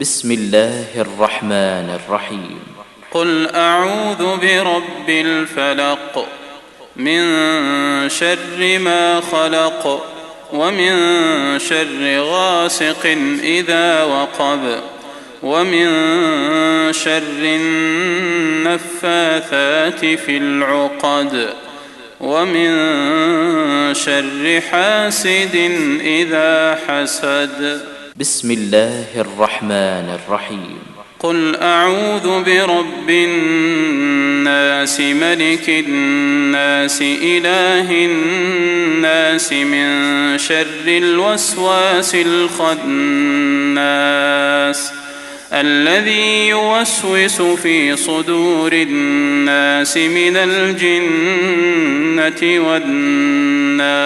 بسم الله الرحمن الرحيم. قل أعوذ برب الفلق من شر ما خلق ومن شر غاسق إذا وقب ومن شر النفاثات في العقد ومن شر حاسد إذا حسد. بسم الله الرحمن الرحيم. قل أعوذ برب الناس ملك الناس إله الناس من شر الوسواس الخناس الذي يوسوس في صدور الناس من الجنة والناس.